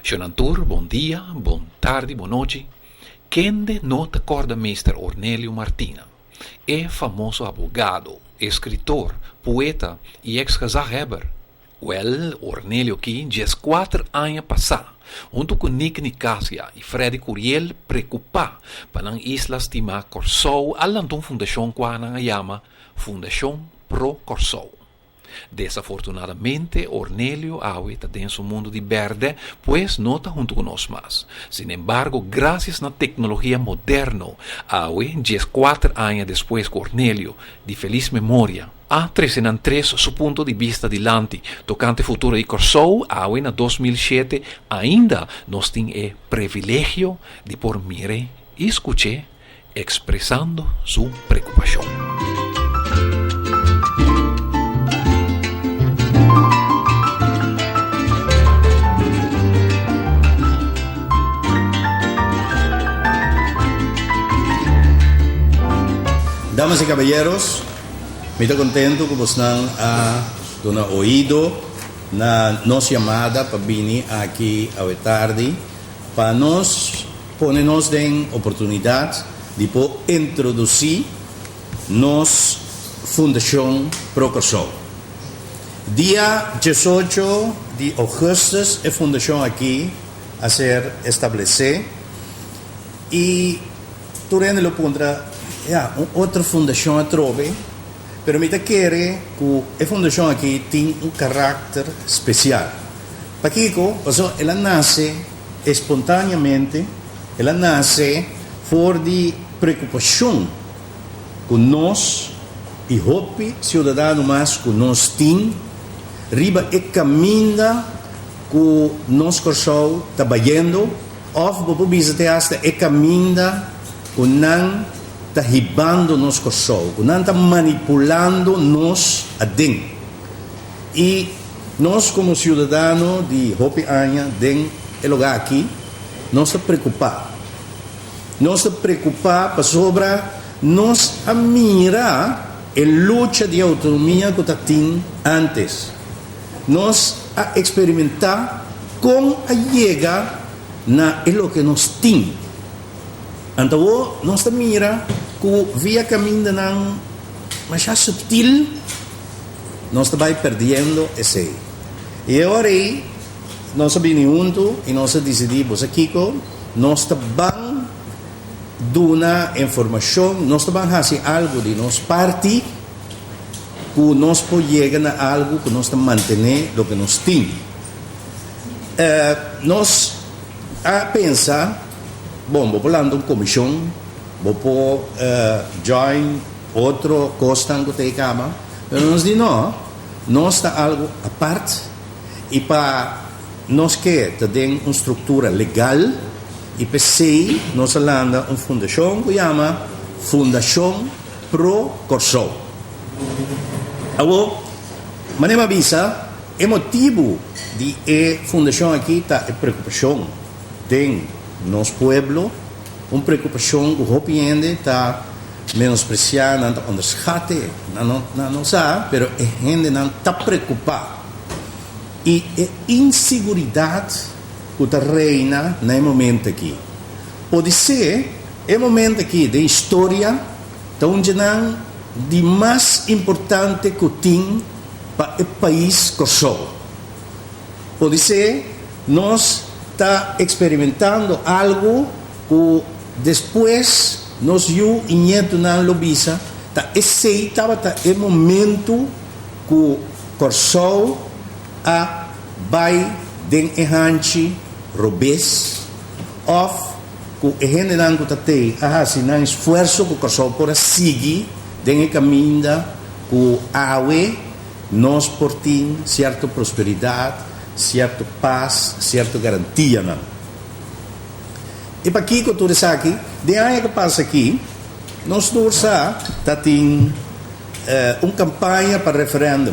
Xonantur, bom dia, boa tarde, boa noite. Quem não te acorda Mr. Ornelio Martina? É famoso advogado, escritor, poeta e ex-gezagheber. Ornelio aqui, 14 anos passados, junto com Nick Nicasia e Freddy Curiel, preocupado para as islas de Corsou, alantou fundação que a chama Fundação Pro Corsou. Desafortunadamente, Ornelio está dentro do mundo de verde, pues não está junto conosco mais. Sin embargo, graças à tecnologia moderna, Aue, 14 anos depois que Ornelio, de feliz memória, apresentou seu ponto de vista dilante tocante ao futuro de Corsou, Aue, na 2007, ainda nós temos o privilégio de por mire e escutar, expressando sua preocupação. Damas y caballeros, me estoy contento que vos han oído na nossa llamada para venir aquí a tarde para nos ponernos en oportunidad de poder introducir nos Fundación Pro Corsou. Dia 18 de agosto a fundação aqui a ser estabelecida e durante o ponto outra fundação a trove, pero me quer que a fundação aqui tem caráter especial. Paquico, ela nasce espontaneamente, ela nasce por de preocupação com nós e hope cidadão mais que nós tem, riba e caminho que nós Corsou trabalhando, ou por visitar e caminho que não está ribando nos Corsou, não está manipulando nos adem. E nós, como cidadão de Hopi Anha, den o lugar aqui, nós estamos preocupados. Nós estamos preocupados sobre nós a mirar a luta de autonomia que está tendo antes. Nós a experimentar como a chegar na o que nós temos. Então, nós mira que via caminho não mais subtil, nós estamos perdendo esse. E agora aí, nós vimos juntos e nós decidimos aqui que nós vamos dar informação, nós vamos fazer algo de nossa parte, que nós podemos chegar a algo que nós manter o que nós temos. Nós a pensar, bom, vou falar de uma comissão, vou join outro costa que tem cama, mas nós dizemos não, nós está algo à parte e para nós que tem uma estrutura legal e para sei nós falamos uma fundação que chama Fundação Pro Corsou. Agora, maneira avisa, o motivo de a fundação aqui está a preocupação tem nosso pueblo, uma preocupação que o Hopi está menospreciando, não está underschate, não sabe, mas a gente não está preocupada. E a insegurança que está reina no momento aqui. Pode ser, é momento aqui de história, onde não de mais importante que tem para o país Corsou. Pode ser, nós está experimentando algo que depois nós viu e neto na lobisa tá estava o momento que Corsou a vai den errante robês of que a gente não está tendo a esforço que Corsou para seguir den caminho que awe nós portim certa prosperidade, certa paz, certa garantia. Não? E para aqui que eu estou aqui, de ano que passa aqui, nós estamos tem uma campanha para referendo.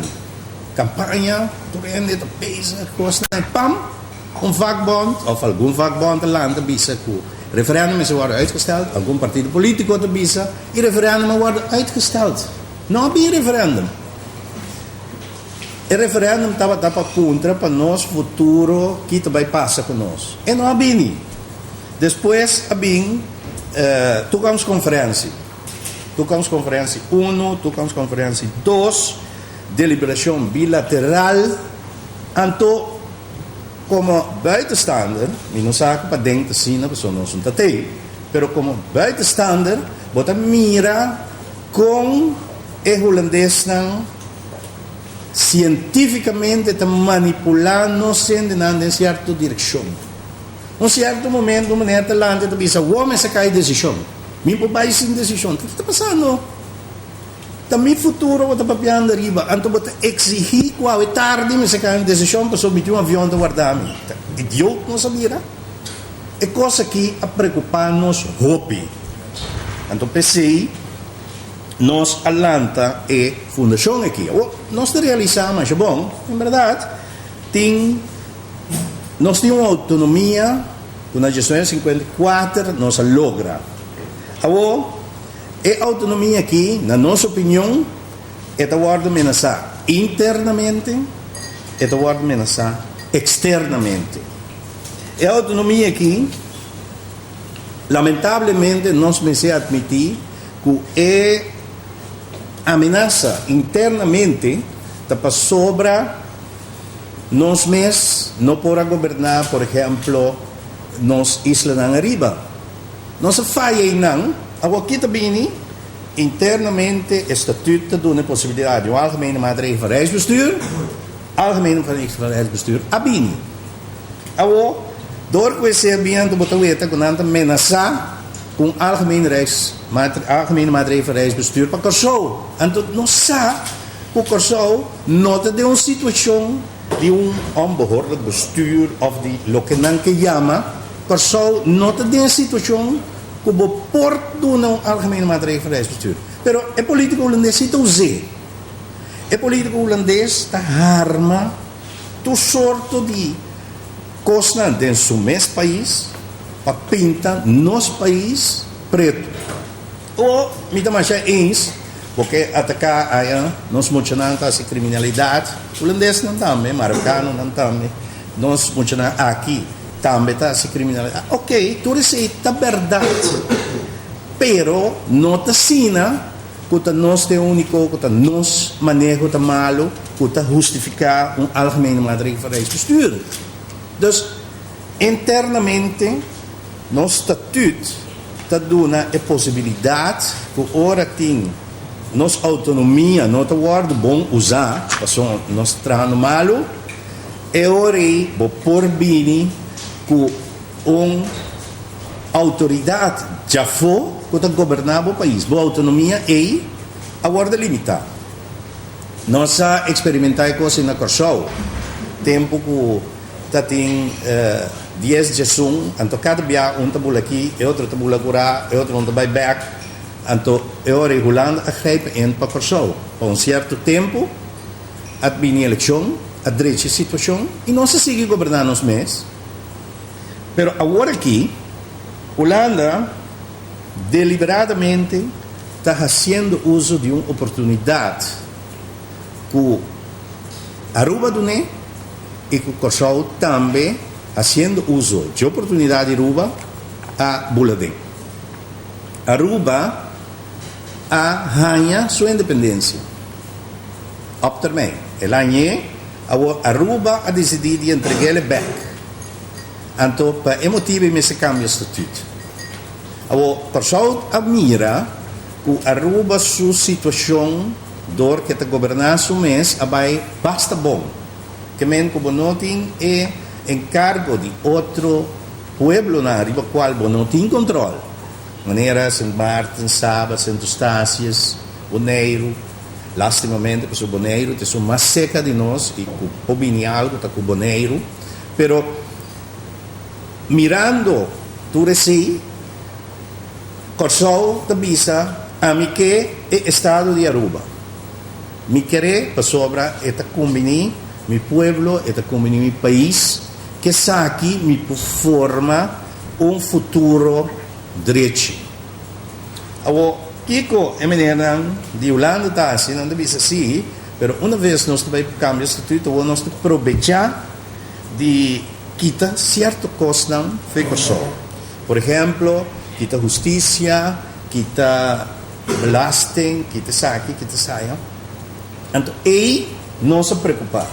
Campanha, durante a pesa, custa pam, vakbond, of algum vakbond land bisa que referendum is worden uitgesteld, algum partido político te bisa, e referendum worden uitgesteld. Não havia referendum. o referendum estava contra para nosso futuro que vai passar conosco. E não abini. Depois abin tocamos conferência. Tocamos conferência 1, tocamos conferência 2, deliberação bilateral. Então, como buitenstaander, e não sabe para dentro assim, na pessoa não está tem, mas como buitenstaander, você mira com o holandês cientificamente está manipulando sendo em certa direção. Um certo momento, uma neta lá, está pensando, o homem se cai decisão. Meu pai sem decisão. O que está passando? Também futuro, você está papiando arriba. Então, você exigir que é tarde, mas se cai decisão para submeter um avião de guardar-me. Idiota, não sabia? É coisa que a preocupar-nos, hobby. Então, pensei, nós Atlanta é fundação aqui. Nós realizamos, mas é bom, em verdade, nós temos uma autonomia, na gestão 54, nós logra. A autonomia aqui, na nossa opinião, é a guarda ameaçar internamente, é a guarda ameaçar externamente. A autonomia aqui, lamentavelmente, nós precisamos admitir que é ameaça internamente para sobre nós mesmos não podemos governar, por exemplo, nos islas na arriba. Nós falha não, aqui também internamente o estatuto dá a possibilidade de um algemene maatregel van Rijksbestuur, algemene Rijksbestuur, abini. Door que esse ambiente botaweta com tanta ameaça com algemene maatregel van Rijksbestuur para Corso. Então, nós sabemos que o Corso nota de uma situação de onbehoorlijk bestuur of de lo que nan que llama Corso nota de uma situação que o porto do não algemene maatregel van Rijksbestuur. Pero é político holandês está usando. É político holandês está arma tu sorto de coisa dentro do mesmo país para pintar nosso país preto. Ou me dá mais eens porque atacar aí nós mencionamos a criminalidade holandês não também, marocano não também, nós mencionamos aqui também está a criminalidade. Ok, tudo isso é verdade, pero não está sina que nós é único, que nós manejo está malo, que justificar algemene maatregel van Rijksbestuur. Dus internamente nosso estatuto está dando a possibilidade que ora tem nossa autonomia, não está guarda bom usar, porque nós estamos malo, e ora vou por bem que uma autoridade já foi que está governando o país. A autonomia é a guarda limitada. Nós experimentamos coisas na Corso, tempo que tem 10 gestões, então cada dia tabula aqui, outro tabula curá, outro vai back, então eu regulando a grijpen in para Corso. Por certo tempo, a minha eleição, a direita situação, e não se sigue governando os meses. Pero agora aqui, Holanda deliberadamente está fazendo uso de uma oportunidade que Aruba do né e que Corso também fazendo uso de oportunidade de Aruba a Buladem. Aruba ganha sua independência. Op termijn. Aruba a decidido de entregar-lhe back. Então, para motivo esse cambio de estatuto. Corso admira que Aruba sua situação door que te governar su mês abai basta bom. Que men que bonotin é encargo de outro pueblo na riba qual bonotin control. Maneira Sint Maarten, Saba, Sint Eustácias, Bonaire, lastimamente porque o Bonaire é mais seca de nós e opini algo tá com Bonaire, pero mirando tudo assim, Corso da bisa a mim que é estado de Aruba. Me querer para sobra eta combini mi pueblo, eta combini mi país, que aqui me forma futuro direito. Kiko, eminenang di Holanda tasi, não deve ser assim, Pero uma vez nós vai cambiar o estatuto, nós aproveitar de quitar certas coisas não fica só. Por exemplo, quitar justiça, quitar belasting, quitar saque, quitar saia. Então, aí não se preocupar.